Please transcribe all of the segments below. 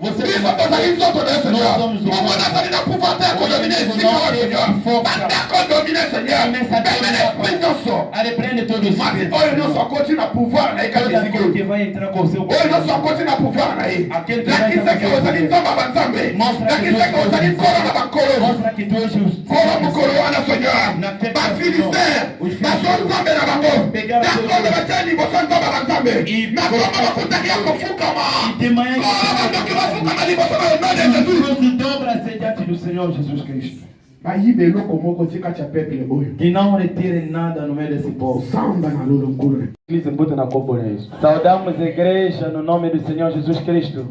Você não somos repreende todo isso. Mas olha, não só continua pouvoir na aquele que vai entrar com o seu. Olha, não só continua pouvoir na aí. Aquele que vai entrar com o seu. Mostra que tu mostra que tu és os coroa Senhor. Na Filisteu. Os filhos pegaram e de manhã dobra diante do Senhor Jesus Cristo. Que não retirem nada no meio desse povo. Saudamos a igreja no nome do Senhor Jesus Cristo.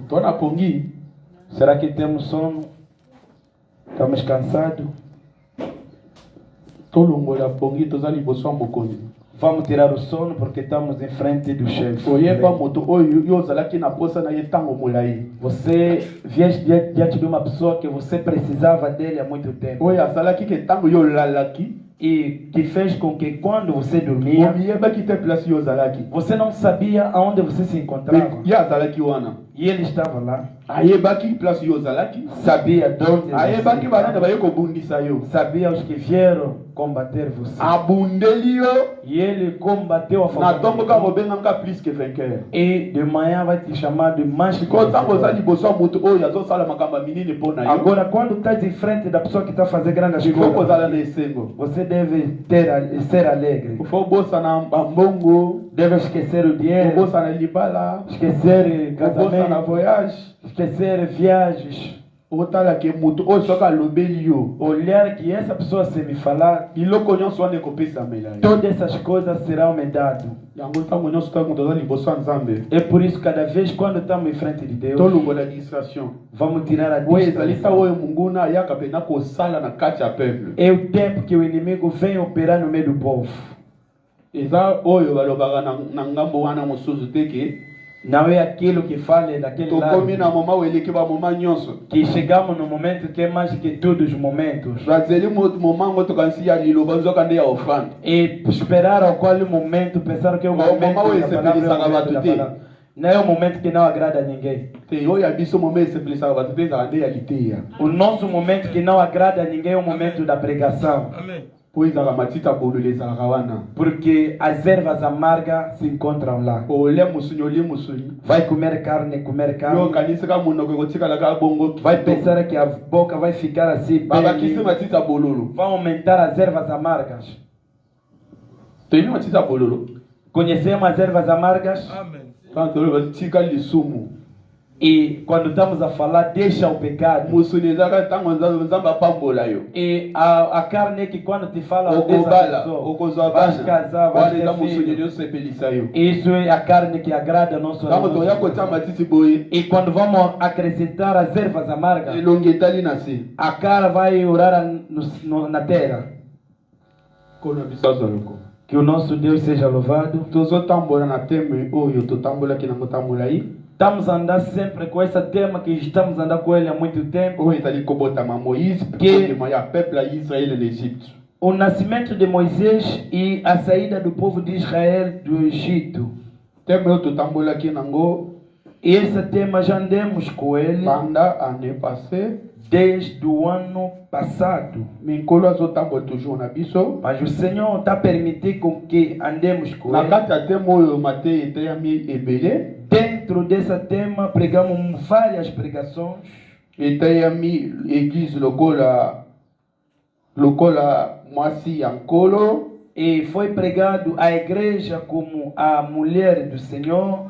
Será que temos sono? Estamos cansados? Vamos tirar o sono porque estamos em frente do chefe. Você vieste diante de uma pessoa que você precisava dele há muito tempo. E que fez com que quando você dormia, você não sabia aonde você se encontrava. E ele estava lá. Sabia de onde sabia os que vieram combater você. E ele combateu a favor. E de manhã vai te chamar de mais que agora, quando estás em frente da pessoa que está fazendo grandes coisas, você deve ser alegre. Deve esquecer o dinheiro, esquecer casamento, esquecer viagens. Olhar que essa pessoa se me falar, todas essas coisas serão me dadas. É por isso que cada vez quando estamos em frente de Deus, vamos tirar a distração. É o tempo que o inimigo vem operar no meio do povo. Não é aquilo que fala daquele lado. Que chegamos no momento que é mais que todos os momentos. E esperar ao qual momento, pensar que é o momento da palavra. Não é o momento que não agrada a ninguém. O nosso momento que não agrada a ninguém é o momento da pregação. Amém. Porque as ervas amargas se encontram lá. Vai comer carne. Vai pensar que a boca vai ficar assim. Vai aumentar as ervas amargas. Conhecemos as ervas amargas? Amém. E quando estamos a falar, deixa o pecado. E a carne que quando te fala vai casar, vai ter filho. Isso é a carne que agrada nosso Deus. E quando vamos acrescentar as ervas amargas, a cara vai orar na terra. Que o nosso Deus seja louvado. Estamos a andar sempre com esse tema que estamos a andar com ele há muito tempo. Que o nascimento de Moisés e a saída do povo de Israel do Egito. E esse tema já andamos com ele desde o ano passado. Mas o Senhor está permitindo que andemos com ele. Dentro desse tema pregamos várias pregações. E foi pregado a igreja como a mulher do Senhor.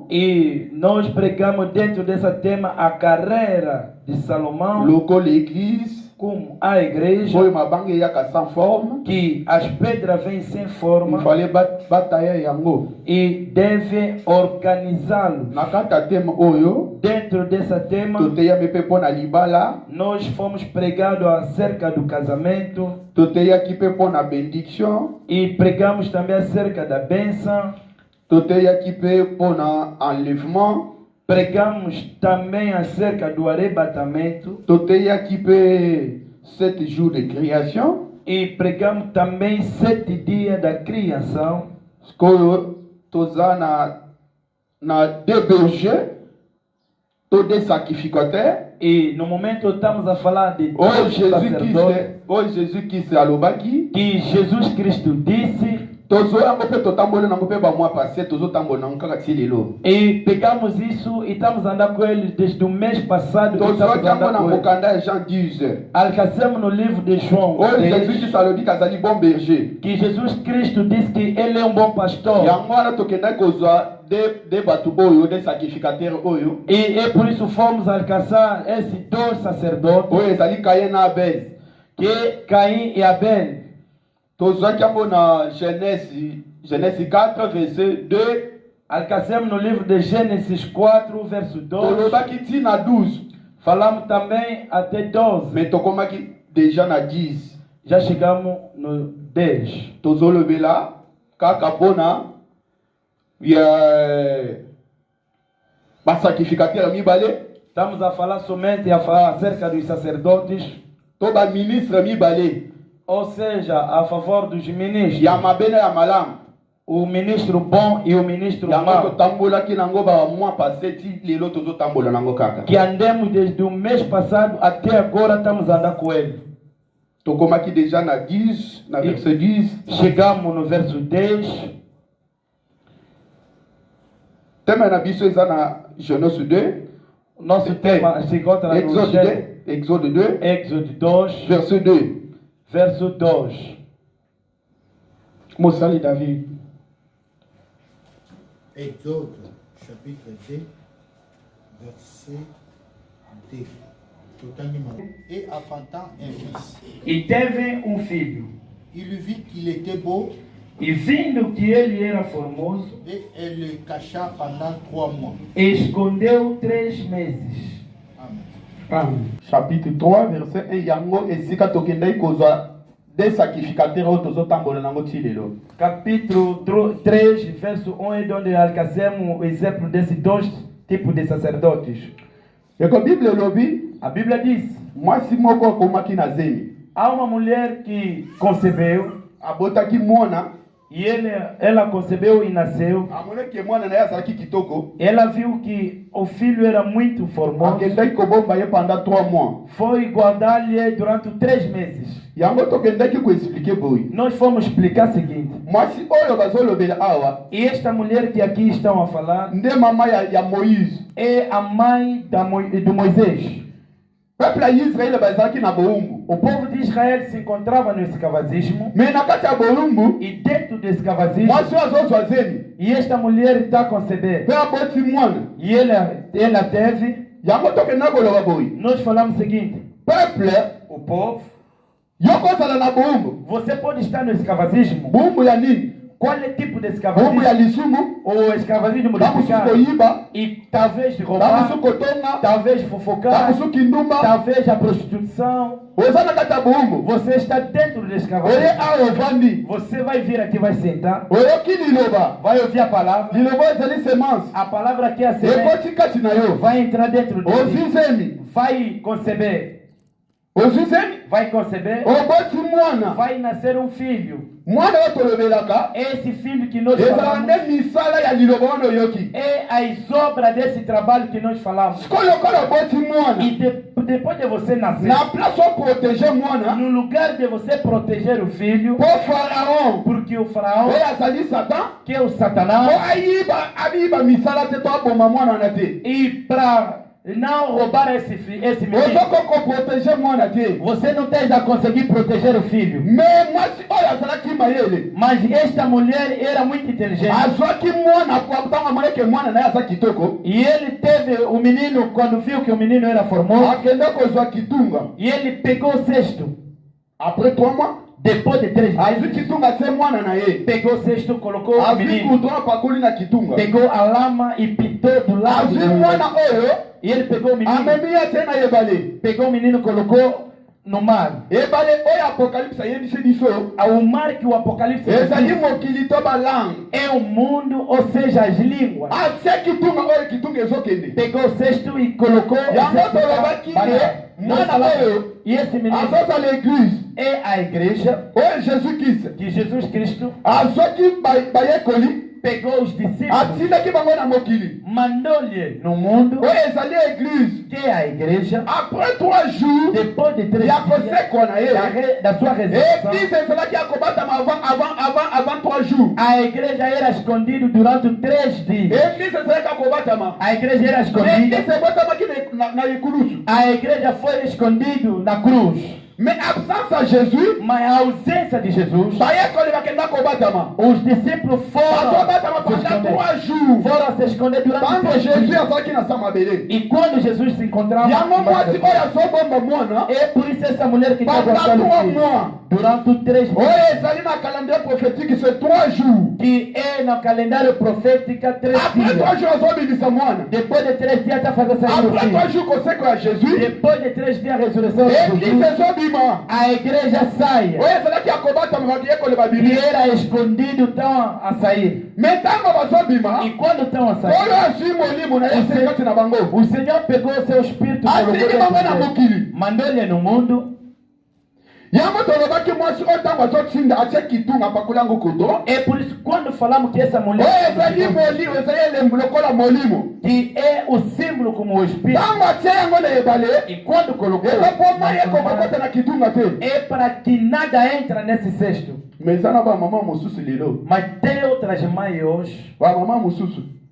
E nós pregamos dentro desse tema a carreira de Salomão. Como a igreja, que as pedras vêm sem forma e deve organizá-los. Dentro desse tema, nós fomos pregados acerca do casamento e pregamos também acerca da bênção. Pregamos também acerca do arrebatamento. 7 jours de création. E pregamos também 7 dias da criação. Skoyo toza na DBG, todo des sacrificateurs. E no momento estamos a falar de Hoje Jesus Cristo alobaki que Jesus Cristo disse. E pegamos isso e estamos andando com ele desde o mês passado. Alcançamos no livro de João que Jesus Cristo disse que ele é um bom pastor. E é por isso fomos alcançar esses 2 sacerdotes, que é Caim e Abel. Genèse 4, verset 2. Alcançamos no livro de Gênesis 4, verso 12. Falamos também até 12. Mais tokomaki déjà na 10. Já chegamos no 10. Tozolobe lá, kakapona, ba sacrificateur mibale. Estamos a falar somente acerca dos sacerdotes. Toba ministre mibale. Ou seja, a favor dos ministros. Yamabene yamalam. O ministro bom e o ministro mau. Que andemos desde o mês passado até agora, estamos andando com ele. Tocamos aqui déjà na 10, na verset 10. Chegamos no verso 10. Tema na biso eza na Genèse 2. Nosso tema se encontra no Exode 2. Exode 2. Verset 2. Verso 2. Mossali David. Exode, chapitre 2, verset 2. Et enfantant un fils. E teve um filho. Il vit qu'il était beau. E vindo que ele era formoso. Et elle le cacha pendant 3 mois. Escondeu 3 meses. Amen. Chapitre 3, verset 1. Yango esika tokendai kozwa des sacrificateurs autozotambola nango tilelo. Capítulo 3, verso 1 é onde alcançamos o exemplo desses 2 tipos de sacerdotes. E com a Bíblia lobi, a Bíblia diz: mwasi moko komaki na zemi. Há uma mulher que concebeu, abotaki mwana. E ela concebeu e nasceu. Ela viu que o filho era muito formoso. Foi guardar-lhe durante 3 meses. Nós fomos explicar o seguinte. E esta mulher que aqui estão a falar é a mãe de Moisés. O povo de Israel se encontrava no escravagismo. E dentro do escravagismo, e esta mulher está a conceber. E ela teve. Nós falamos o seguinte: o povo, você pode estar no escravagismo. Qual é o tipo de escravagismo? O escravagismo modificado. E talvez roubar, talvez fofocar, talvez a prostituição. Você está dentro do escravagismo. Você vai vir aqui, vai sentar. Vai ouvir a palavra. A palavra aqui é a semente. Vai entrar dentro dele. Vai conceber. Vai conceber. Vai nascer um filho. Esse filho que nós falamos é a obra desse trabalho que nós falamos. E depois de você nascer, no lugar de você proteger o filho, porque o faraó, que é o Satanás, e para não roubar esse menino, você não tem a conseguir proteger o filho. Mas esta mulher era muito inteligente. E ele teve o menino, quando viu que o menino era formoso, e ele pegou o cesto. Depois de 3 meses, pegou o cesto, colocou o menino, pegou a lama e pintou do lado. E ele pegou o menino, colocou no mar. Ebale oyo Apocalypse ayebisi biso. O mar que o Apocalipse Ezali mokili to balang. é o mundo, ou seja, as línguas. Atie kitunga oyo kitunga ezokende. Pegou o cesto e colocou. E esse menino é a igreja. Que Jesus Cristo pegou os discípulos, mandou-lhe no mundo, que é a igreja. Depois de 3 dias da sua ressurreição, a igreja era escondida durante 3 dias. A igreja era escondida. A igreja foi escondida na cruz. Mais absence à Jésus, mas a ausência de Jesus, os discípulos foram se esconder durante 3 dias. E quando Jesus se encontrava, é por isso essa mulher que está durante 3 dias, que é no calendário profético 3 dias. Depois de 3 dias está fazendo sair. Depois de 3 dias a ressurreição de Jesus, a igreja sai. E era escondido, então a sair. E quando estão a sair, o Senhor pegou o seu espírito e mandou-lhe no mundo. É por isso quando falamos que essa mulher que é o símbolo como o espírito, e quando colocou é para que nada entra nesse cesto. Mas tem outras mães hoje.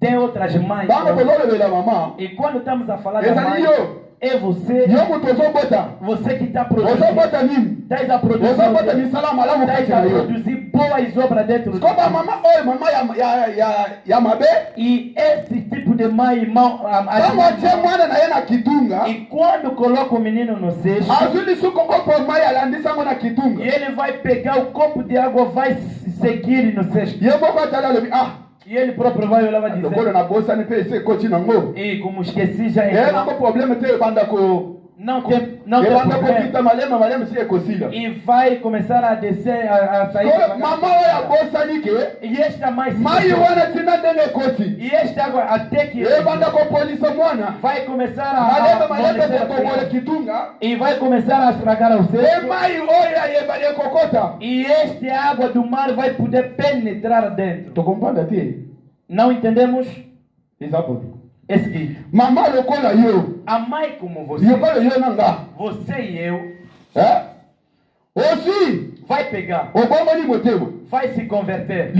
Tem outras mães hoje. E quando estamos a falar da mãe, é você. Você que está produzindo. Está a produzir boas obras dentro de você. E esse tipo de mãe, irmão, e quando coloca o menino no cesto, e ele vai pegar o copo de água, vai seguir no cesto. E ele próprio vai olhar e dizer, e como esqueci já não tem problema. E vai começar a descer, a sair. E esta mais e esta água até que vai começar e vai começar a estragar o cesto. E esta água do mar vai poder penetrar dentro. Não entendemos? É o seguinte. A mãe como você. Você e eu. Vai pegar. Vai se converter.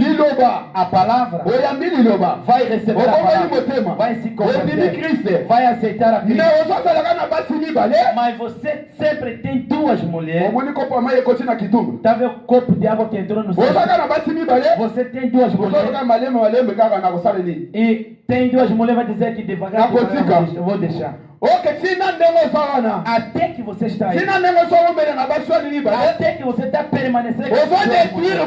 A palavra. Vai receber a palavra. Vai se converter. Vai aceitar a Cristo. Mas você sempre tem 2 mulheres. Tá vendo o copo de água que entrou no céu? Você tem 2 mulheres. E tem 2 mulheres, vai dizer que devagar eu vou deixar. Até que você está aí. Até que você está permanecendo. Está a destruir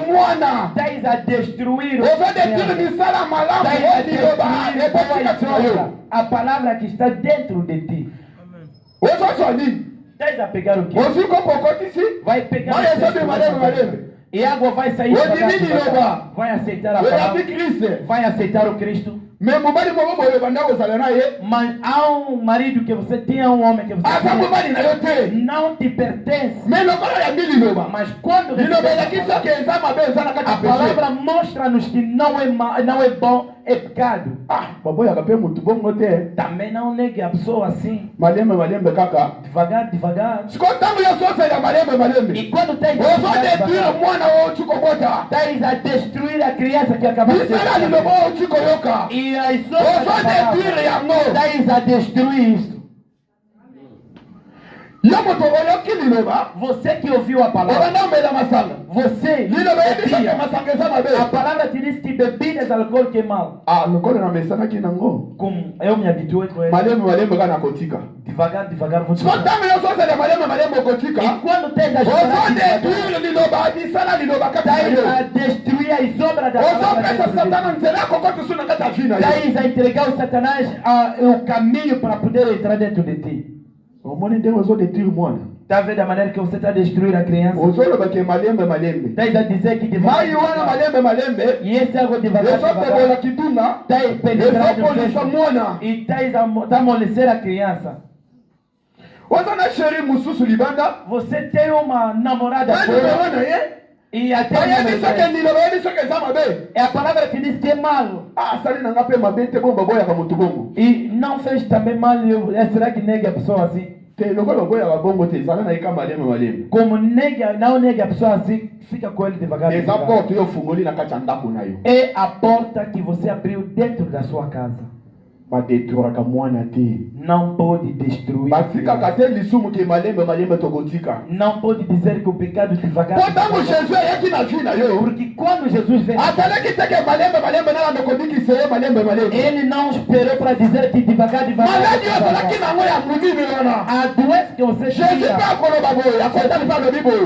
a palavra que está dentro de ti. Está a pegar o que? Vai pegar o e a água vai sair. Vai aceitar a palavra. Vai aceitar o Cristo. Mas há um marido que você tem, um homem que você tem, não te pertence. Mas quando a palavra mostra-nos que não é bom, é pecado. Também não negue a pessoa assim. Devagar. E quando tens a destruir a criança que acabou de ser. E as outras tens a destruir isso. Você que ouviu a palavra, você a palavra te diz que bebidas alcoólicas é mal. Como eu me habituei com ele. Devagar você. E quando tens a destruir as obras da palavra, tens a entregar o Satanás o caminho para poder entrar dentro de ti. Tá vendo a maneira que você está destruindo a criança? Tá a dizer que devagar. E esse água devagar. Tá penetrando. E tá amolecer a criança. Você tem uma namorada boa. E até é a palavra que diz que é malo. E não fez também mal. Será que nega a pessoa assim? Como nega, não nega a pessoa assim, fica com ele devagar. É a porta que você abriu dentro da sua casa. Não pode destruir. Não pode dizer que o pecado devagar. Porque quando Jesus veio, ele não esperou para dizer que devagar. A doença que você tinha,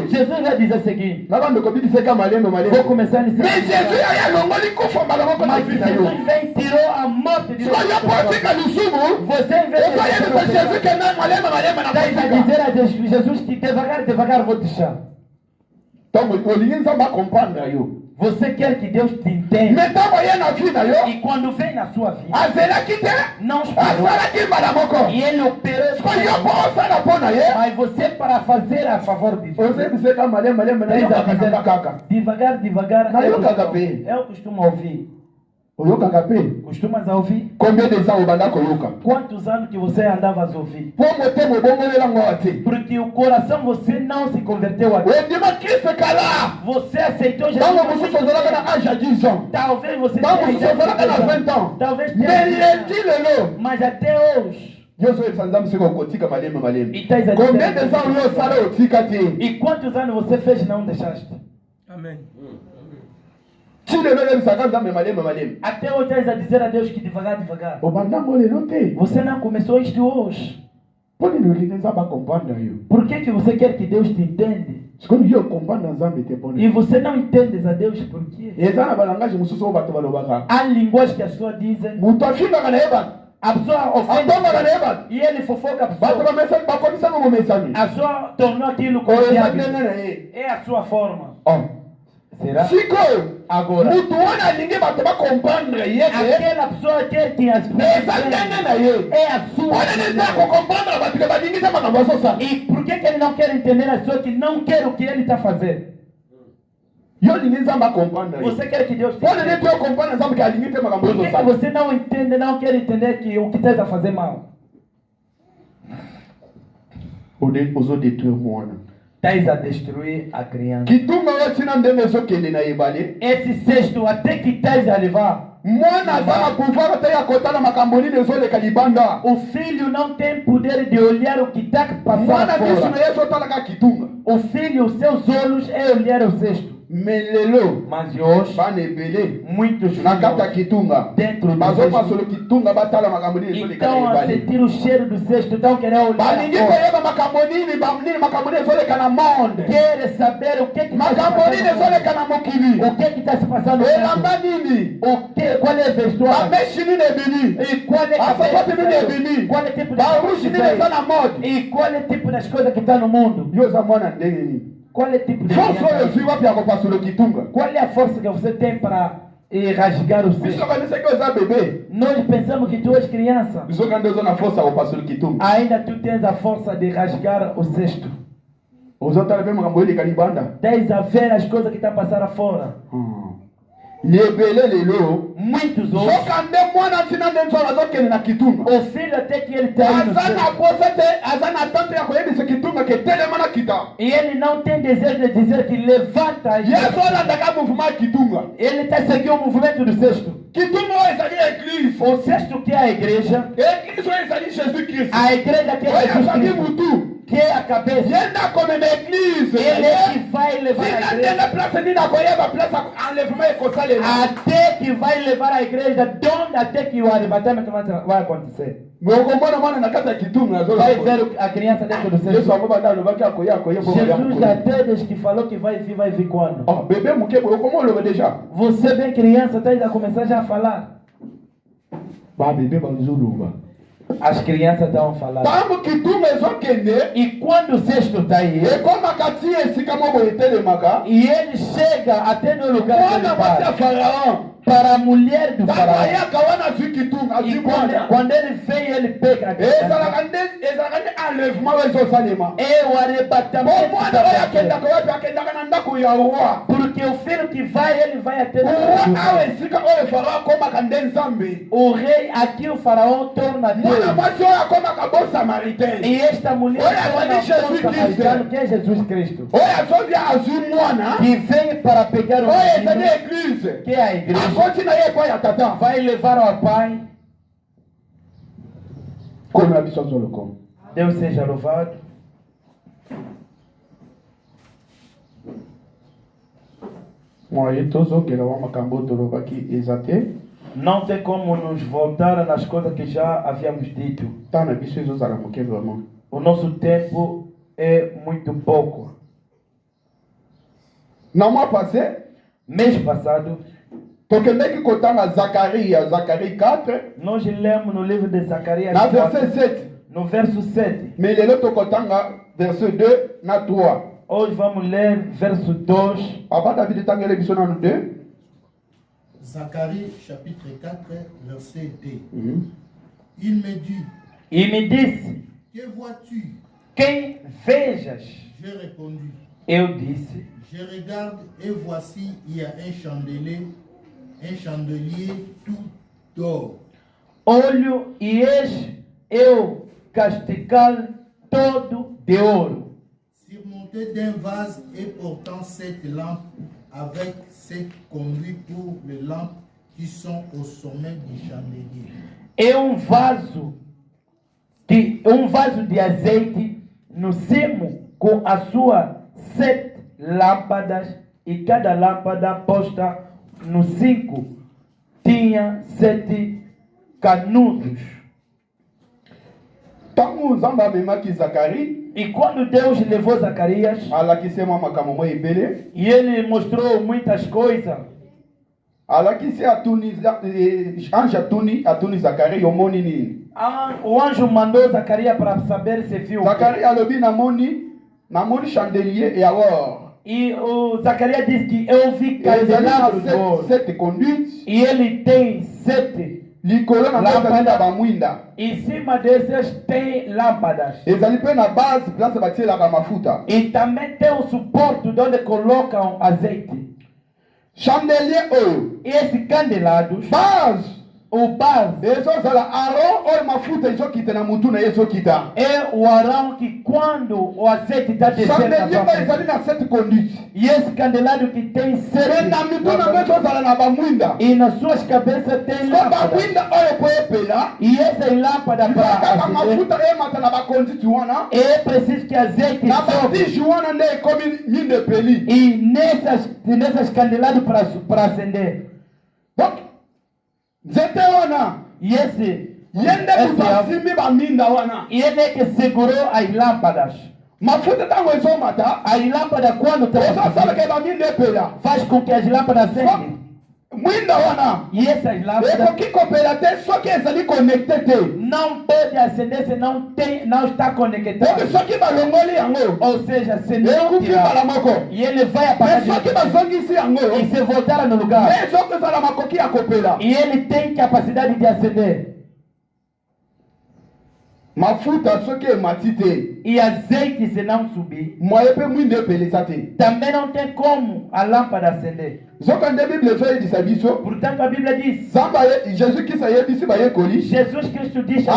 Jesus vai dizer o seguinte. Vou começar a dizer. Mas Jesus vem e tirou a morte de Deus. Você dizer a Jesus que devagar vou deixar. Você quer que Deus te entenda. E quando vem na sua vida, não esperou. E ele operou. Mas você para fazer a favor de Deus. Devagar. Eu costumo ouvir. Costumas ouvir? Quantos anos que você andava a ouvir? Porque o coração você não se converteu a Deus. Você aceitou Jesus. Talvez você tenha 20 ans. Talvez tenha. Mas até hoje. E quantos anos você fez e não deixaste? Amém. Até hoje estás a dizer a Deus que devagar. Você não começou isto hoje. Por que você quer que Deus te entenda? E você não entende a Deus por quê? Há linguagem que as pessoas dizem. A pessoa ofende e ele fofoca a pessoa. A pessoa tornou aquilo como é a sua forma. Será? Agora, aquela pessoa quer que as pessoas é a sua. E por que ele não quer entender as pessoas que não querem o que ele está fazendo? Você quer que Deus te entenda? Por que você não entende, não quer entender que o que está a fazer mal? Estás a destruir a criança. Esse cesto até que estás a levar. O filho não tem poder de olhar o que está passando fora. O filho, os seus olhos é olhar o cesto. Mas hoje, muitos filhos dentro do cesto estão a sentir o cheiro do cesto, estão querendo olhar. Querem saber o que está se passando. Qual é a vestuário? E qual é o tipo de e qual é o tipo das coisas que está no mundo? Qual é o tipo de qual é a força que você tem para rasgar o cesto? Nós pensamos que tu és criança. Ainda tu tens a força de rasgar o cesto. Tens a ver as coisas que estão passando fora. Muitos outros. O filho até que ele está indo. E ele não tem desejo de dizer que levanta. Ele está seguindo o movimento do cesto. O cesto que é a igreja. A igreja que é Jesus Cristo. Que é a cabeça. Ele é que vai levar a igreja. Até que vai levar a igreja até que o arrebatamento vai acontecer. Vai ver a criança dentro do céu. Jesus até desde que falou que vai vir quando? Você bem criança, está a começar já a falar. As crianças estavam falando. E quando o sexto está aí, e ele chega até no lugar que ele vai, para a mulher do faraó. E quando ele vem, ele pega. É o arrebatamento. Porque o filho que vai, ele vai até o rei, aqui o faraó torna Deus. E esta mulher torna samaritano, que é Jesus Cristo. Que vem para pegar o menino, que é a igreja. Vai levar ao pai. Deus seja louvado. Não tem como nos voltar nas coisas que já havíamos dito. O nosso tempo é muito pouco. Mês passado, Zacharie 4. Nós lemos no livro de Zacarias 4, no verso 7. Verso 2 na 3. Hoje vamos ler verso 2. Papa David está lendo isso no 2. Zacharie chapitre 4 verset 2. Il me disse: Que vois-tu? Quem vejas? J'ai répondu: Eu disse: Je regarde et voici il y a un chandelier tout d'or. Olho e eis eu castigal todo de ouro, surmonté d'un vase et portant 7 lampes avec 7 conduits pour les lampes qui sont au sommet du chandelier. É vaso de azeite no cimo com as suas 7 lâmpadas, e cada lâmpada posta no 5 tinha 7 canudos. E quando Deus levou Zacarias, e ele mostrou muitas coisas, o anjo mandou Zacarias para saber se viu. E o Zacarias disse que eu vi candelabros de ouro. E ele tem 7 lâmpadas. Em cima desses tem lâmpadas. E também tem o suporte onde colocam azeite. Chandelier ouro. E esse candelabro, o base, é o Arão que quando o azeite está descendo, e esse candelabro que tem 7 e nas suas cabeças tem lâmpadas, e essa lâmpada para acender, é preciso que azeite sobe, e nessas candelabros para acender. E esse e ele que segurou as lâmpadas. As lâmpadas quando faz com que as lâmpadas acendem. E essas lâmpadas não pode acender se não está conectado. Ou seja, se não tirar, e ele vai apagar e se voltar no lugar, e ele tem capacidade de acender. E azeite se não subir, também não tem como a lâmpada acender. Portanto a Bíblia diz, Jesus Cristo disse,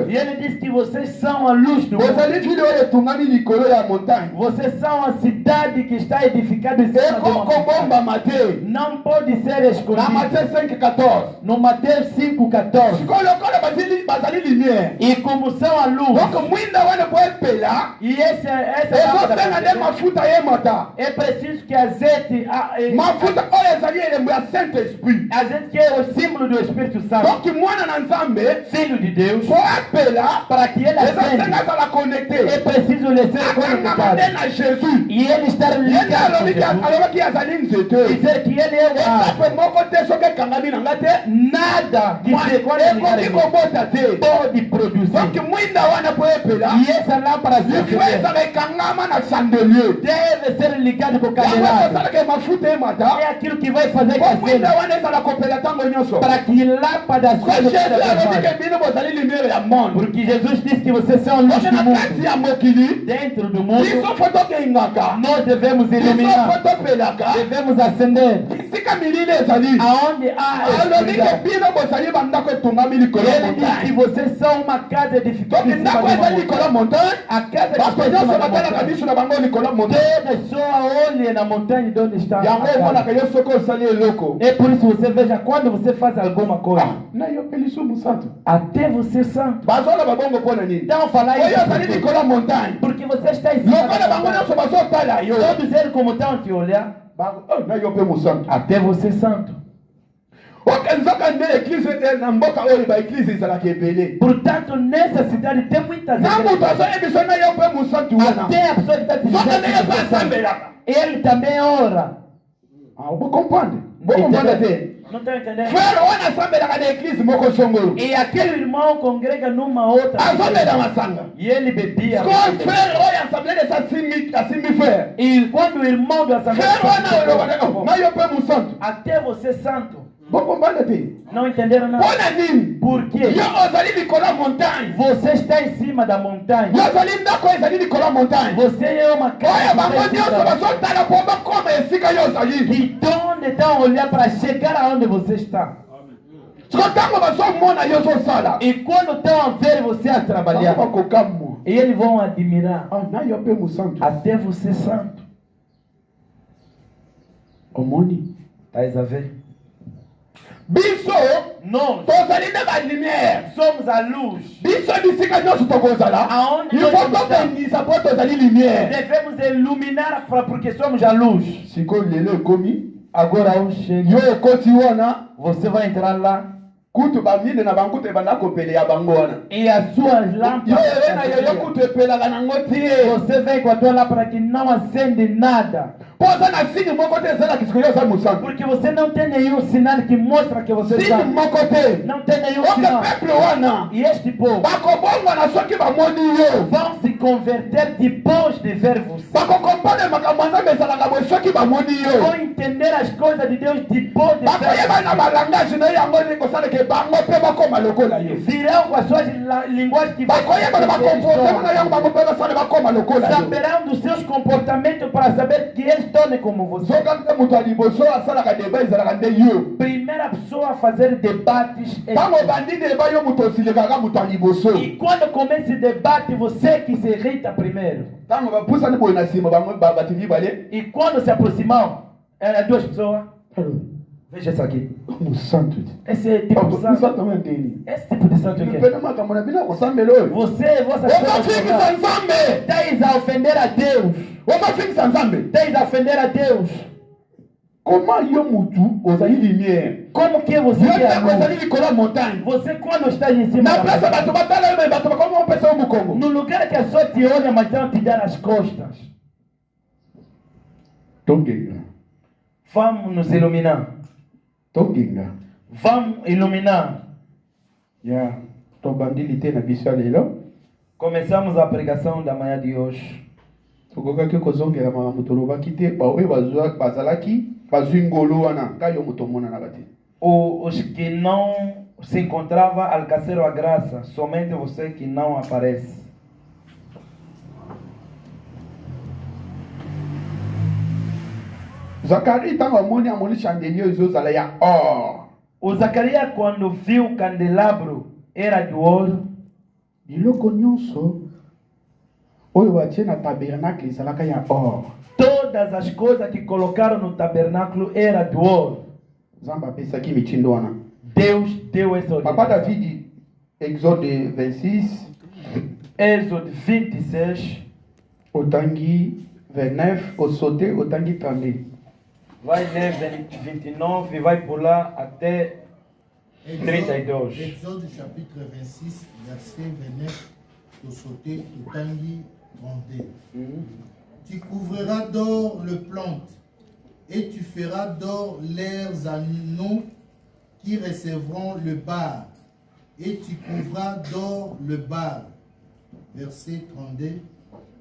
e ele disse que vocês são a luz do mundo. Vocês são a cidade que está edificada em cima de uma montanha. Não pode ser escondido. No Mateus 5,14. E como são a luz, e essa lâmpada, é preciso que a azete mafuta oyo ezali elembo ya Saint Esprit. azete que é o símbolo do Espírito Santo. Donc mwana na Nzambe Filho de Deus, po apela para que ele acende, ezala connecté. é preciso lhe ser conectado. Na Jésus. E ele estar ligado com Jesus. alobaki azali nzete. Dizer que ele é o etape árvore. moko te soki ekangami na nga te Nada que se ekoki kobota te. pode produzir. Donc mwinda wana po epela E essa lâmpada se ifo ezala ekangama na chandelier. deve ser ligado com o yango candelabro. osalaka mafuta emata É aquilo que vai fazer po que mwinda acenda. wana ezala kopela ntango nyonso. Para que lâmpada Ko seja Jésus alobi acesa. ke bino bozali lumière ya monde. Porque Jesus disse que vocês são a luz do na mundo. kati ya mokili Dentro do mundo, biso fo tokengaka nós devemos biso fo iluminar. topelaka Devemos acender. esika milili ezali Aonde há alobi ke escuridão. bino bozali bandako etongami likolo ya Ele diz que montagne. vocês são uma casa edificada Toki em cima ndako de uma ezali likolo ya montanha. montagne A casa que bato está em nyonso cima da batalaka montanha. biso na bango likolo ya montagne. Toda pessoa olhe na montanha de onde está a yango casa. omonaka yo soki osali eloko É por isso que você veja quando você faz alguma coisa. na yo mpe lisumu santo Até você santo. bazoloba bongo mpo na nini Então falar oyo ozali isso. likolo ya montagne Porque você está em cima lokola da bango montanha. nyonso bazotala yo Todos eles como estão te olhar. na yo mpe mosantu Até você santo. oke nzoka nde eglize na mboka oyo baeglize ezalaka ebele Portanto, nessa cidade tem muitas na moto igrejas. azoyebiso na yo mpe mosantu wana Até a pessoa que está te nzoka nde ye mpe dizendo. asambelaka Ele também ora. obokomprendre bokomprendre te Não está entendendo? frere wana asambelaka na eglize moko songolo E aquele irmão congrega numa outra azomela igreja. masanga E ele bebia. ko frere oyo assemblée asimbi frere E quando o irmão do Assembleia frere wana olobaka na yo mpe mosantu até você santo, bokomprendre te não entenderam nada. mpo na nini Por quê? yo ozali likolo ya montagne Você está em cima da montanha. yo ozali ndako ezali likolo ya montagne Você é uma oyo casa bango que está nyonso em cima da montanha. bazotala mpo bakoma esika yo ozali Que onde estão a olhar para chegar aonde você está. siko ntango bazomona yo ozosala E quando estão a ver você a trabalhar, bakokamwa e eles vão admirar na yo mpe mosantu até você santo. omoni Estás a ver? biso Nós tozali nde balumière somos a luz. biso bisika nyonso tokozala Aonde ifo nós estamos? tobengisa mpo tozali lumière Devemos iluminar porque somos a luz. sikoyo lelo ekomi Agora ao chegar, yo ekoti wana você vai entrar lá kutu bamine na bankutu ebanda kopele ya bango wana e as suas yo lâmpadas. ere na yo kutu epelaka nango te Você vem com a tua lâmpada que não acende nada. mpo oza na sini moko te ezalaki sikoyo oza mosantu Porque você não tem nenhum sinal que mostra que você sini está. moko te Não tem nenhum oke sinal. peuple wana E este povo bakobongwana soki bamoni yo vão se converter depois de ver você. bakokompane makambo ya nzambe ezalaka boye soki bamoni yo Vão entender as coisas de Deus depois de ver bakoyeba na você. balangage na yango nde kosalaka bango mpe bakoma lokola yo Virão com as suas linguagens que bakoyeba na bakomportema na yango bango mpe basala bakoma lokola yo saberão dos seus comportamentos para saber que eles tornem como você. soki nde moto ya liboso asalaka deba ezalaka nde yo Primeira pessoa a fazer debates é ntango obandi deba yo moto osilikaka moto ya liboso e quando começa o debate, você que se irrita primeiro. ntango bapusani boye na nsima bango bato mibale E quando se aproximam, duas pessoas. Veja isso aqui. mosantu Esse tipo de santo. mosantu ngo ndeni Esse tipo de santo aqui. pena makambo na bino akosambela oyo Você, vossa okofikisa nzambe tens a ofender a Deus. okofikisa nzambe Tens a ofender a Deus. koma yo mutu ozali lumière Como que você yo é a ndako luz? ezali likolo ya montagne Você quando está em cima na da place montanha, bato batala yo me bato bakoma opesa yo mokongo no lugar que a pessoa te olha, mas não te dá as costas. togenga Vamos nos iluminar. togenga Vamos iluminar. ya tobandili te na biso ya lelo Começamos a pregação da manhã de hoje. tokokaki kozongela makambo tolobaki te baoyo bazalaki bazwi ngolo wana ngai yo moto omonanaka te Os que não se encontravam alcançaram a graça. Somente você que não aparece. zakari ntango amoni chandelier ezozala ya or O Zacarias, quando viu o candelabro, era de ouro. biloko nyonso oyo batie na tabernacle ezalaka ya or Todas as coisas que colocaram no tabernáculo era de ouro. nzambe apesaki mitindo wana Deus deu essa papa orientação. david exode 26 Êxodo 26, otangi 29 osote otangi 32 vai ler 29 e vai pular até 32. Exode chapitre 26, verset 29, au sauté, au tangi, rendez. Tu couvriras d'or le plante, et tu feras d'or leurs anneaux qui recevront le bar, et tu couvras d'or le bar. Verset 32.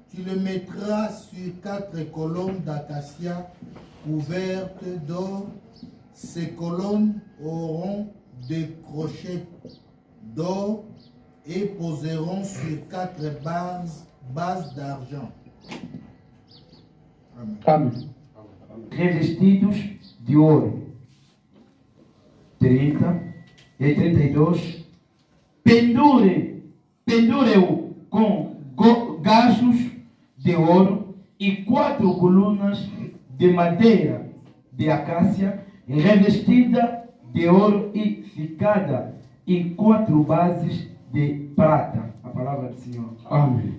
Tu le mettras sur 4 colonnes d'acacia couvertes d'or. Ces colonnes auront des crochets d'or et poseront sur 4 bases d'argent. Amen. Revestidos de ouro. 30 e 32. Pendure-o com gachos de ouro e 4 colunas de madeira de acácia revestida de ouro e ficada em 4 bases de prata. A palavra do Senhor. Amém.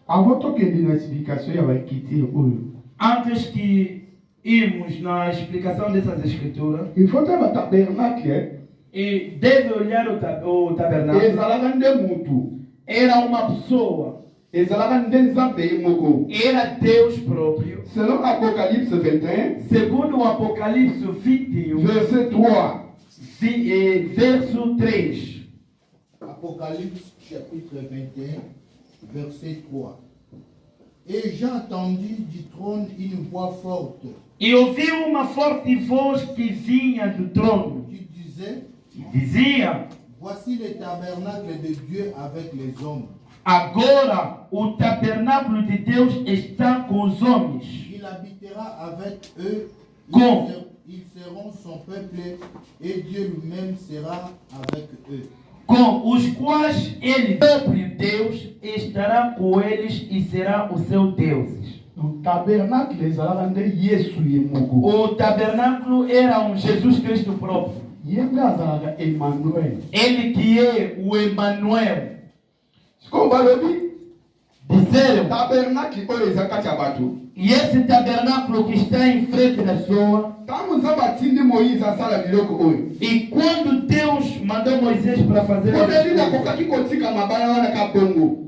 Avant que na explicação eu vai quitar o. Antes que irmos na explicação dessas escrituras, il faut avoir tabernacle. E deve olhar o tabernáculo. Era uma pessoa. Era Deus próprio. Selon Apocalipse 21, segundo o Apocalipse 21, verset 3. Verso 3. Apocalypse chapitre 21, verset 3. Et j'entendis du trône une voix forte. E ouvi uma forte voz que vinha do trono. Qui disait, dizia: voici le tabernacle de Dieu avec les hommes. Agora o tabernáculo de Deus está com os homens. Il habitera avec eux. Ils seront son peuple et Dieu lui-même sera avec eux. Com os quais ele, próprio Deus, estará com eles e será o seu Deus. O tabernáculo era um Jesus Cristo próprio. Ele que é o Emmanuel. Disseram, e esse tabernáculo que está em frente da sua. E quando Deus mandou Moisés para fazer isso,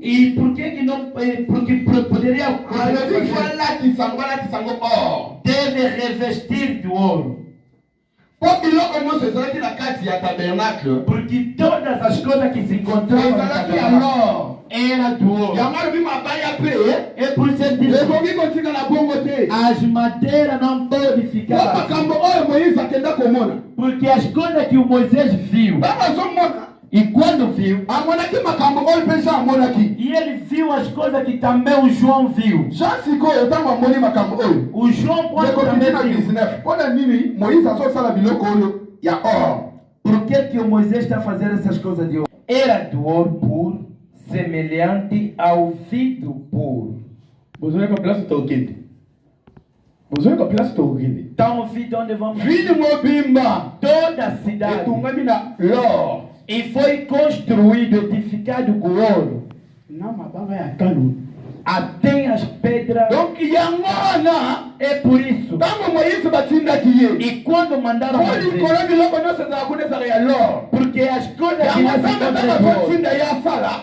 e por que não? Porque poderia deve revestir de ouro. Porque todas as coisas que se encontravam no tabernáculo era do ouro. É por isso que as madeiras não podem ficar. Porque as coisas que o Moisés viu. E quando viu, e ele viu as coisas que também o João viu. O João quando também viu. Por que o Moisés está fazendo essas coisas de ouro? Era do ouro puro, semelhante ao vidro puro. Então o vidro onde vamos? Toda a cidade. E foi construído, edificado com ouro. Até as pedras. É por isso. E quando mandaram fazer, porque as coisas que nós encontramos.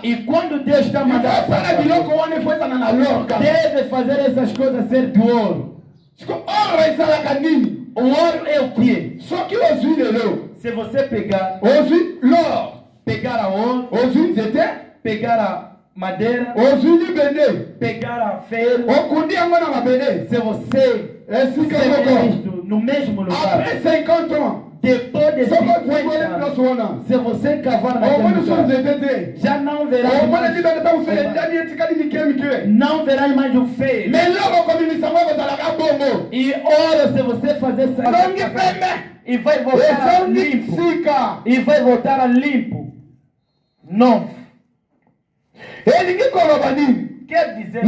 E quando Deus está mandando fazer, deve fazer essas coisas ser de ouro. O ouro é o quê? Se você pegar pegar a ouro, pegar a madeira, pegar a ferro, se você isto no mesmo lugar, depois de 50 anos, se você cavar naquele lugar, já não verá mais o feio. E ora, se você fazer isso, e vai voltar limpo. E vai voltar a limpo. Novo. Quer dizer,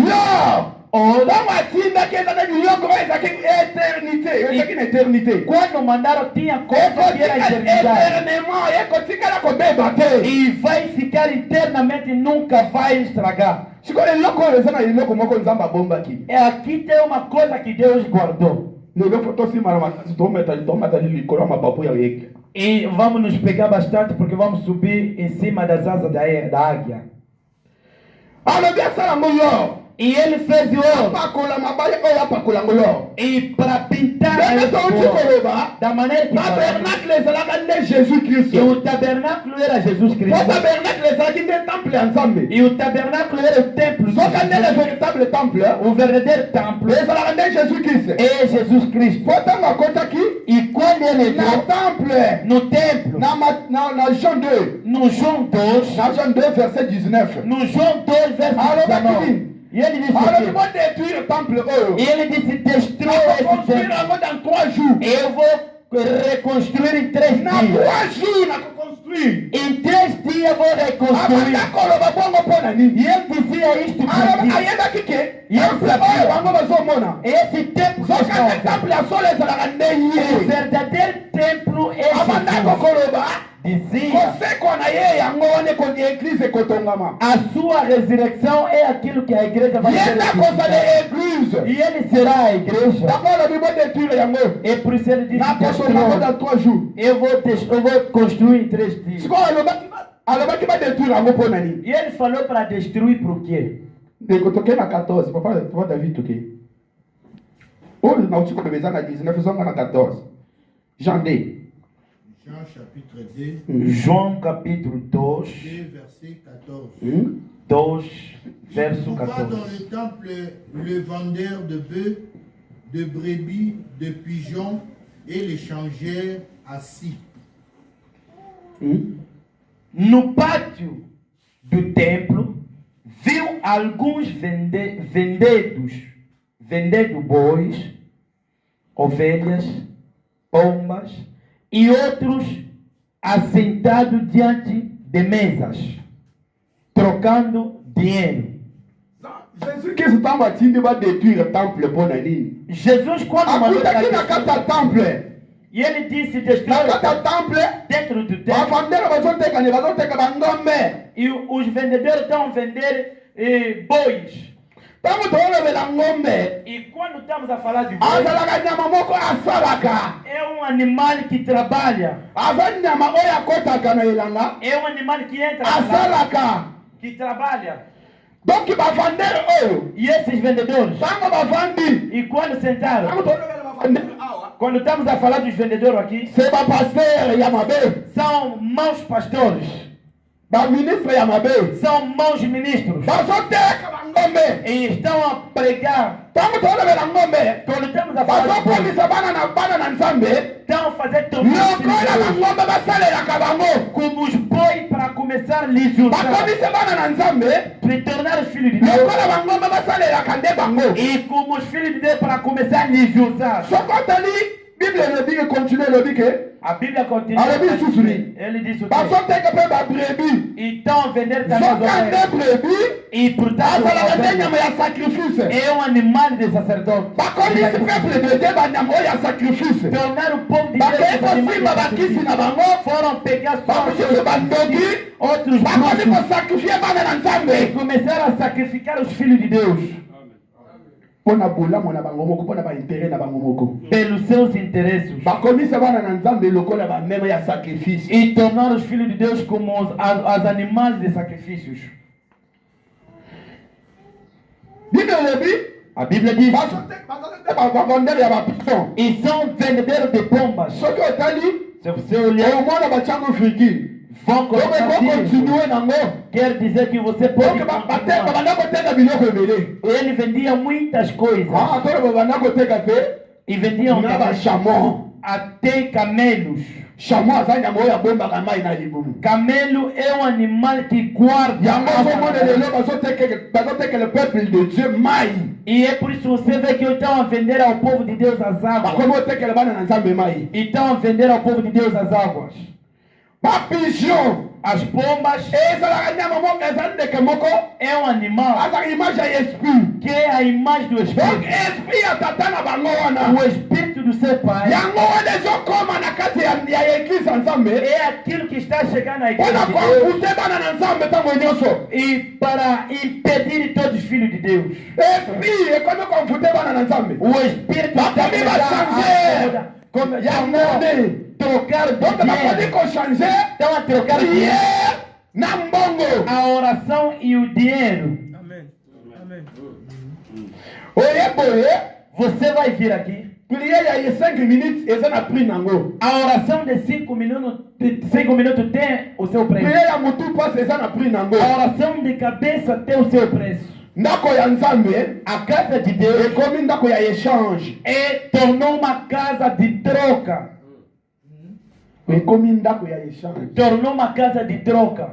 quando mandaram tinha coisa que era eternidade. E vai ficar eternamente, nunca vai estragar. Aqui tem uma coisa que Deus guardou. E vamos nos pegar bastante porque vamos subir em cima das asas da águia. E ele fez o ouro. E para pintar da maneira que e o tabernáculo era Jesus Cristo. E o tabernáculo era o templo. O verdadeiro templo é Jesus Cristo. E quando ele entrou no templo, no João 2, verset 19. no João 2, verset 19. E ele disse destrua esse templo. Eu vou reconstruir em 3 dias. Em 3 dias eu vou reconstruir. E ele dizia isto para e ele sabia. Esse templo o verdadeiro templo é Jesus. Dizia, a sua ressurreição é aquilo que a igreja vai ser. E ele será a igreja. E por isso ele disse, eu vou construir em 3 dias. E ele falou para destruir por quê? Na 14, papai David toquei. Hoje na última vez na 19, na 14. Jean chapitre 2. João capítulo 2, verset 14. 2, verso 14. Dans le temple le vendeur de bœufs, de brebis, de pigeons et les changèrent assis. No pátio do templo viu alguns vendendo bois, ovelhas, pombas e outros assentados diante de mesas, trocando dinheiro. Jesus quando mandou e ele disse destruir dentro do templo. E os vendedores estão a vender bois. E quando estamos a falar de boi, é um animal que trabalha. É um animal que entra que trabalha. E esses vendedores, e quando sentaram, quando estamos a falar dos vendedores aqui, são maus pastores. São maus ministros. E estão a pregar. Quando estamos a falar estão a fazer como os bois para começar a lhes usar, se tornar os filhos de Deus. E como os filhos de Deus para começar a lhes usar. A Bíblia continua. Ele disse o quê? Então vender também e portanto é um animal de sacerdote. Tornar o povo de Deus foram pegar outros grupos e começaram a sacrificar os filhos de Deus pelos seus interesses e tornar os filhos de Deus como os animais de sacrifícios. A Bíblia diz, e são vendedores de pombas. Se você olhar, vão continuar. Quer dizer que você pode ele vendia muitas coisas. E vendiam até camelos. Camelo é um animal que guarda. E é por isso você vê que estão a vender ao povo de Deus as águas. E estão a vender ao povo de Deus as águas. As pombas é um animal que é a imagem do Espírito. O Espírito do seu Pai et aquilo que está chegando na igreja wana de konfute bana na nzambe ntango nyonso e para impedir todos os filhos de Deus. epi ekomi konfute bana na nzambe O Espírito está bakomi bachange como ya monde trocar donc bakomi dinheiro. kochange Estão a trocar dinheiro. priere na mbongo A oração e o dinheiro. oye boye Você vai vir aqui. priere ya 5 minutes eza na prix nango A oração de 5 minutos tem o seu preço. priere ya mutu pasi eza na prix nango A oração de cabeça tem o seu preço. ndako ya nzambe A casa de Deus ekomi ndako ya échange tornou uma casa de troca. ekomi ndako ya échange Tornou uma casa de troca.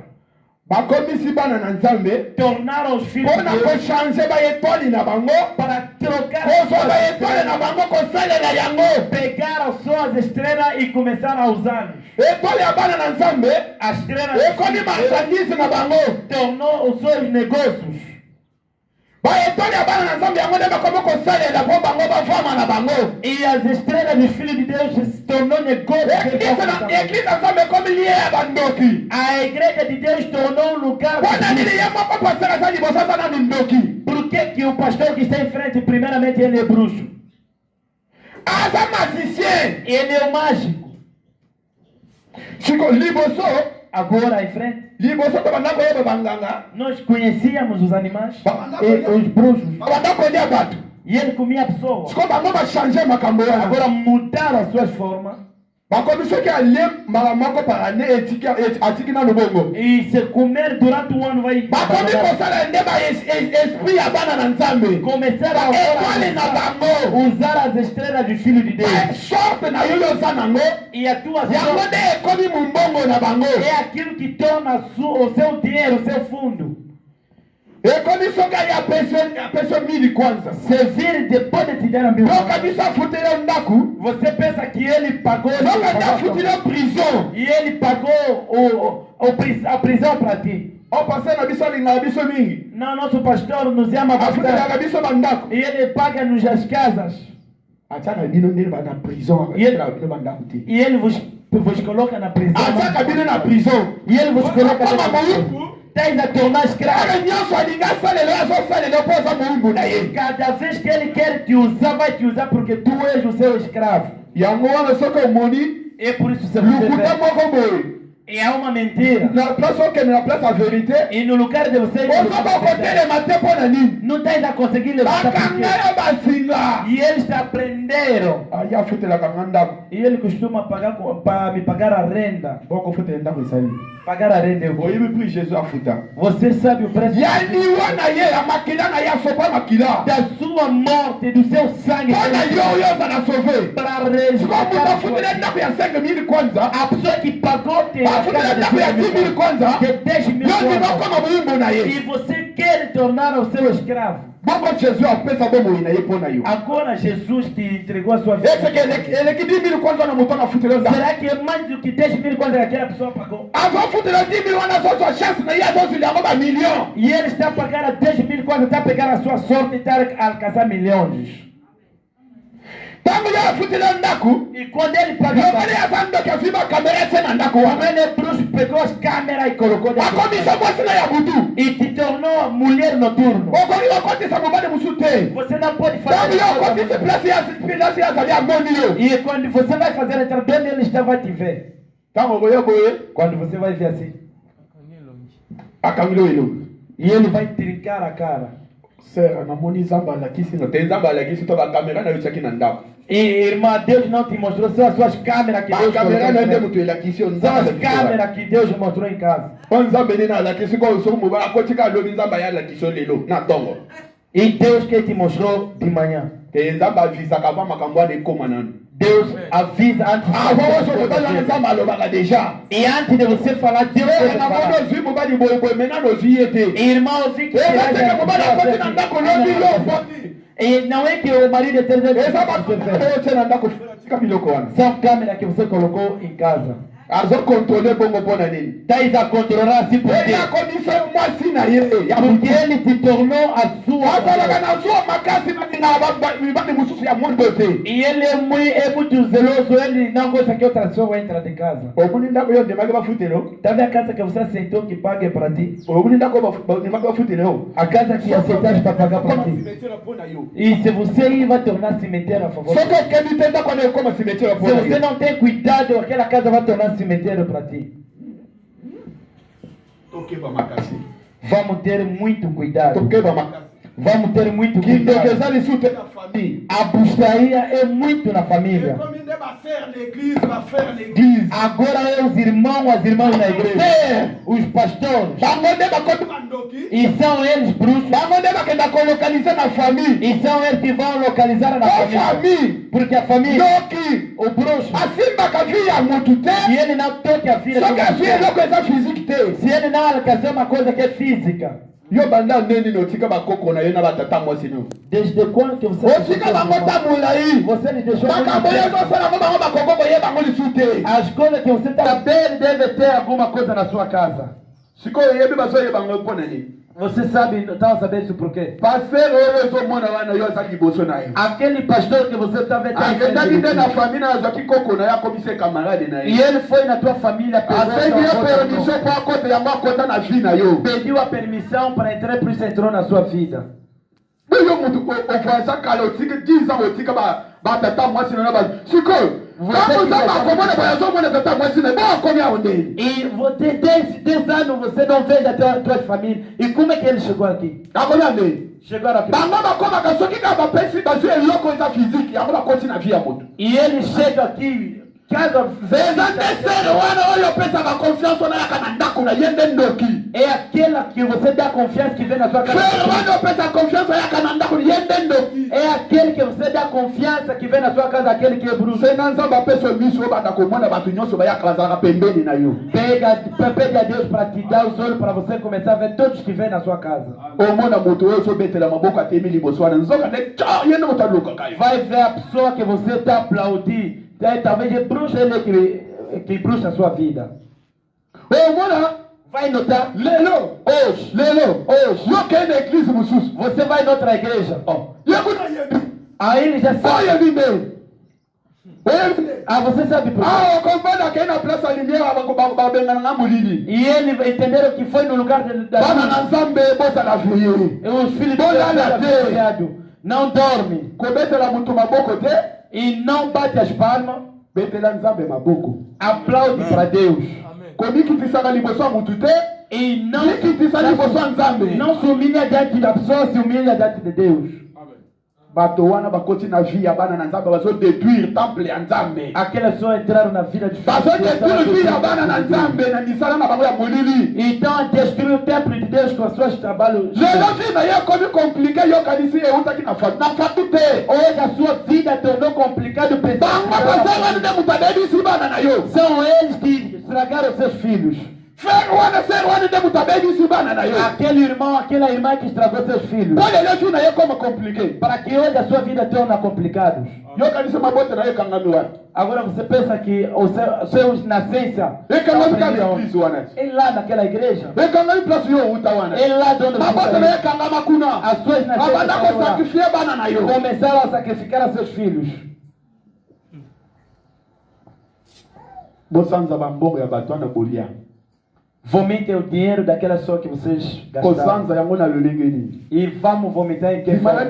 bakomisi bana na nzambe Tornaram os filhos de mpona Deus kochange baetoli na bango para trocar kozwa baetoli na bango kosalela yango pegaram suas estrelas e começaram a usá-los. etoli ya bana na nzambe A estrela ekomi marchandise na bango tornou os seus negócios. baetoli ya bana na nzambe yango nde bakomi kosalela mpo bango bavama na bango E as estrelas dos filhos de Deus se tornou negócio. eglise ya nzambe ekomi lie ya bandoki A igreja de Deus tornou um lugar. mpona nini ye moko pasteur aza liboso aza nanu ndoki Por que o pastor que está em frente, primeiramente, ele é bruxo? aza magicien Ele é o mágico. siko liboso Agora em frente, liboso tobanda koyeba banganga nós conhecíamos os animais e os bruxos. babanda kolia bato E ele comia pessoas. siko bango bachange makambo wana Agora mudaram as suas formas. bakomi soki alie mbala moko par année atiki nanu bongo E se comer durante o ano vai bakomi kosala nde baesprit ya bana na nzambe começar a baetwale na bango usar as estrelas dos filhos de Deus. sorte na yo yoza nango E a tua yango sorte nde ekomi mumbongo na bango é aquilo que torna o seu dinheiro, o seu fundo. ekomi soki aye apeso mili kwanza Servir depois de te dar a mil. yoka biso afuteli yo ndaku Você pensa que ele pagou yoka nde afuteli yo prison e ele pagou a prisão para ti. o paster na biso alingaka biso mingi Não, nosso pastor nos ama bastante. afutelaka biso bandako E ele paga-nos as casas. atiaka bino ndeni bana prison afutelaka bino bandako te E ele vos coloca na prisão. atiaka bino na prison E ele vos coloca koma na prisão. moyumbu Tens a tornar escravo. ale nyonso alingi asalela yo azosalela mpo aza moyumbu na ye Cada vez que ele quer te usar, vai te usar porque tu és o seu escravo. yango wana soki omoni É por isso que você lukuta vê. moko boye E há uma mentira. na place okende na place ya vérité E no lugar de você, ozoka kotelema te mpo na nini não tens a conseguir levantar. bakanga yo basinga E eles aprenderam. aye afutelaka nga ndako E ele costuma me pagar a renda. bokofutela ndako esali Pagar a renda. oyebi prix jésus afuta Você sabe o preço ya liwa na ye ya makila na ye asopa makila da sua morte, do seu sangue. mpo na yo oyo ozala sauve Para siko resgatar mutu a afutela sua ndako ya 5 mili kwanza A pessoa que pagou te afutela ndako ya 10 mili kwanza de 10 mil yo ndima okoma moyumbu na e ye você quer tornar o seu escravo. bongo jésus apesa bomoi na ye mpo na yo Agora Jesus te entregou a sua vida. eseke eleki 10 mili kwanza na moto anafutela ndako Será que é mais do que 10 mil quando aquela pessoa pagou? azofutela 10 mili wana azozwa chance na ye azozwila yango bamillion E ele está a pagar a 10 mil quando está a pegar a sua sorte e está a alcançar milhões. ntango yo afutela ndako E quando ele pagou, yokali aza ndoki azwi bakamera ese na ndako wana ele bruxo pegou as câmeras e colocou dentro. akomisa mwasi na ya butu E te tornou mulher noturno. okoki kokotisa mobali mosusu te Você não pode ntango fazer yo nada. okotisi place azali amoni yo E quando você vai fazer entrar onde ele está, vai te ver. ntango okoya boye Quando você vai ver assim. akangili oyo elongi E ele vai trincar a cara. sere namoni nzambe alakisi no te nzambe alakisi to bakamera na yo tiaki na ndako E irmã, Deus não te mostrou, são as suas câmeras que Deus bakamera colocou na em yo nde casa. moto elakisi yo São nzambe as alakisi yo câmeras que Deus mostrou em casa. po nzambe nini alakisi ko soki mobali akotika alobi nzambe aye alakisi yo lelo na ntongo E Deus que te mostrou de manhã. te nzambe avisaka ava makambo wana ekóma nanu Deus avisa antes avoso mobali wana nzambe alobaka deja E antes de você falar, Deus vai namoni falar. ozwi mobali boyeboye mena nozwi ye te Irmão, eu vi que teke mobali akoti na ndako lobi yo opoti E não é que o marido eterno eza bato oyo tie na ndako tika biloko wana são câmeras que você colocou em casa. azo contrôler bongo pona nini taiza contrôlera si pour ya komisa moi sina ye ya mutieli titorno asua azala kana zo makasi na ninga ba mususu ya monde te yele mui ebutu zeloso eli nango sakio transfer wa entra de casa obuninda ko yonde maga bafutelo tave a casa que você aceitou que pague para ti obuninda ko maga bafutelo a casa que aceitas para pagar para ti e se você ir vai tornar cemitério a favor só que quem tenta quando é como cemitério se você não tem cuidado aquela casa vai tornar cemitério para ti. Vamos ter muito cuidado. Vamos ter muito cuidado. A bruxaria é muito na família. Agora é os irmãos, as irmãs na igreja. Os pastores. E são eles bruxos. E são eles que vão localizar na família. Porque a família, o bruxo, e ele não toca a filha. Se ele não alcançar uma coisa que é física. Desde quando que você lhe deixou as coisas que você está bem deve ter alguma coisa na sua casa. Você sabe, estava sabendo isso por quê? Aquele pastor que você está vendo e ele foi na tua família, pediu a permissão para entrar, por isso entrou na sua vida. E você 10 anos você não vê da tua família. E como é que ele chegou aqui? Chegaram aqui. E ele chega aqui. É aquela que você dá confiança que vem na sua casa. É aquele que você dá confiança que vem na sua casa, aquele que é bruxo. Pede a Deus para te dar os olhos para você começar a ver todos que vêm na sua casa. Vai ver a pessoa que você está aplaudindo. Talvez é bruxo ele que bruxa a sua vida. Vai notar. Hoje. Você vai em outra igreja. Aí ele já sabe. Você sabe por quê? E ele entenderam que foi no lugar da os filhos de não dormem. E não bate as palmas. Aplaude para Deus. E não se humilha diante da pessoa, se humilha diante de Deus. Aquelas pessoas entraram na vida de Deus. Então a destruir o templo de Deus com os seus trabalhos. Hoje a sua vida tornou complicado. São eles que estragaram seus filhos. Aquele irmão, aquela irmã que estragou seus filhos. Para que hoje a sua vida torna complicada. Agora você pensa que o seu nascença é lá naquela igreja. É lá onde as suas nascenças começaram a sacrificar a seus filhos. Vomitem o dinheiro daquela pessoa que vocês gastaram. E vamos vomitar em que forma?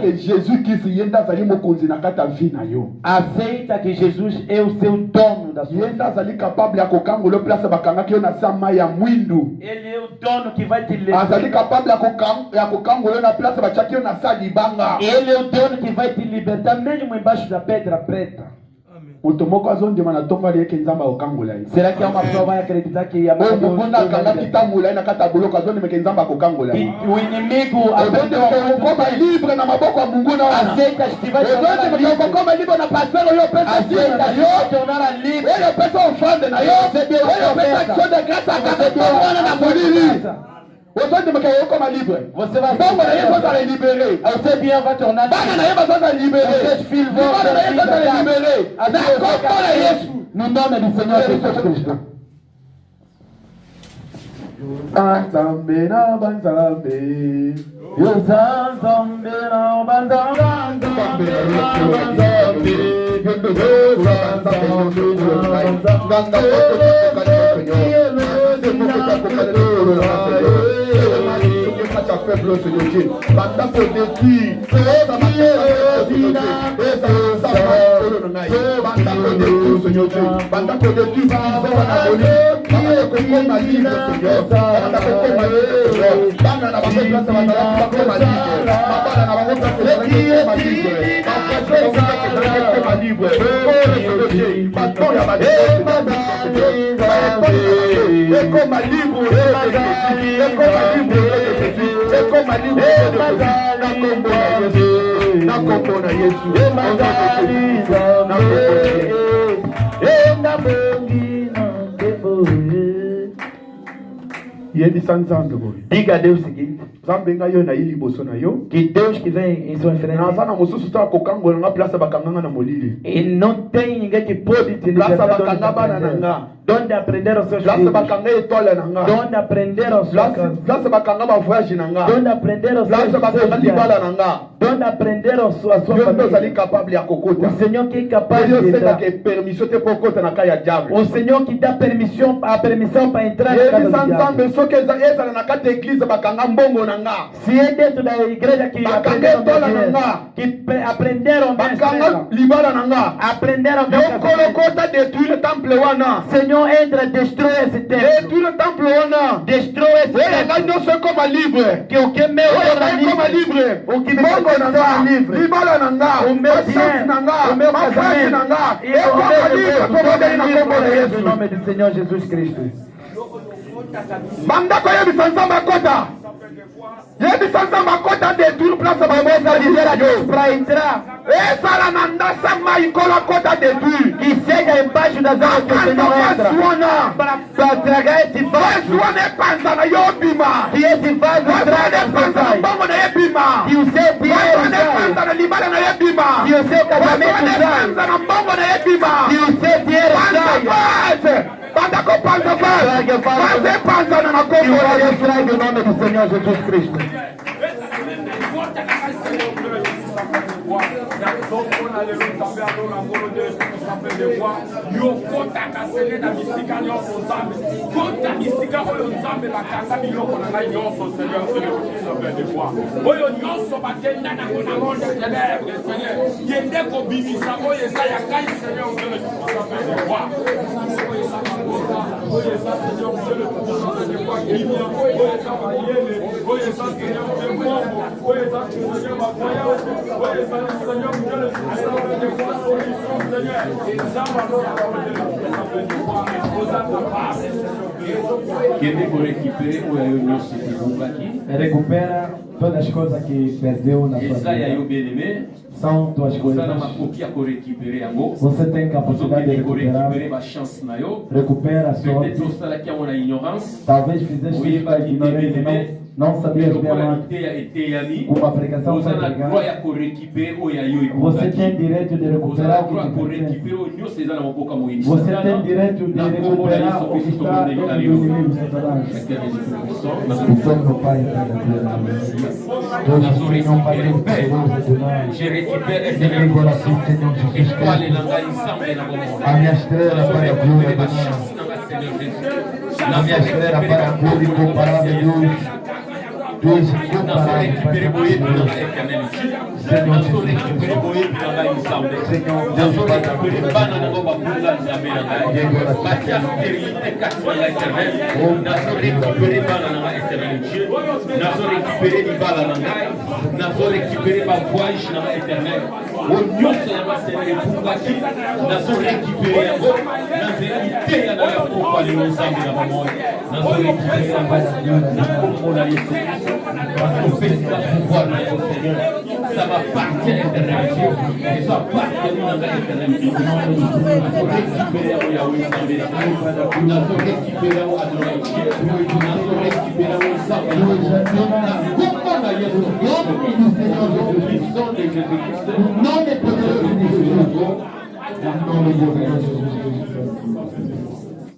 Aceita que Jesus é o seu dono da sua vida. Ele é o dono que vai te levar. Ele é o dono que vai te libertar mesmo embaixo da pedra preta. Será que é uma pessoa vai acreditar que o inimigo aceita que vai tornar livre? Você vai tornar livre. Seus filhos vão ser livres. No nome do Senhor Jesus Cristo. Banzambe na banzambe. Yo zanzambe na banzambe. Diga a Deus o seguinte: que Deus que vem em sua frente, e não tem ninguém que pode te libertar donde aprender os seus filhos, donde aprender os seus donde aprender os seus donde aprender a sua família. O Senhor que é capaz de dar. O Senhor que dá a permissão para entrar na casa do diabo. Se é dentro da igreja que aprenderam Senhor, entra, destrói esse templo. Destrói esse templo. Que o que é meu é livre. O que me é livre. O meu dinheiro, o meu casamento. E o meu livre no nome do Senhor Jesus Cristo. Manda com ele, Sansa Makota. Ele Sansa Makota de tudo para dizer a Deus para entrar. Essa lá nanda sama e coloca de tudo. Que seja embaixo das águas que o Senhor entra. Para tragar esse vaso. Que esse vaso traga que o seu dinheiro sai. Que o seu casamento sai. Que o seu dinheiro saia. Manda com pança, fazer pança na cor. E o traga o nome do Senhor Jesus Cristo. Recupera todas as coisas que perdeu na sua vida. São tuas coisas. Você tem capacidade de recuperar. Recupera a sorte. Talvez fizeste isso da ignorância. Não sabias bem uma pregação para pregar. Você tem direito de recuperar o que pertence. Você tem direito de recuperar o que está dentro do inimigo Satanás. Somos o Pai Je récupère a minha estrela para a glória do Senhor. A minha estrela para a glória incomparável Deus. Deus incomparável para Senhor ça va partir à l'éternel. Et ça va partir à l'éternel.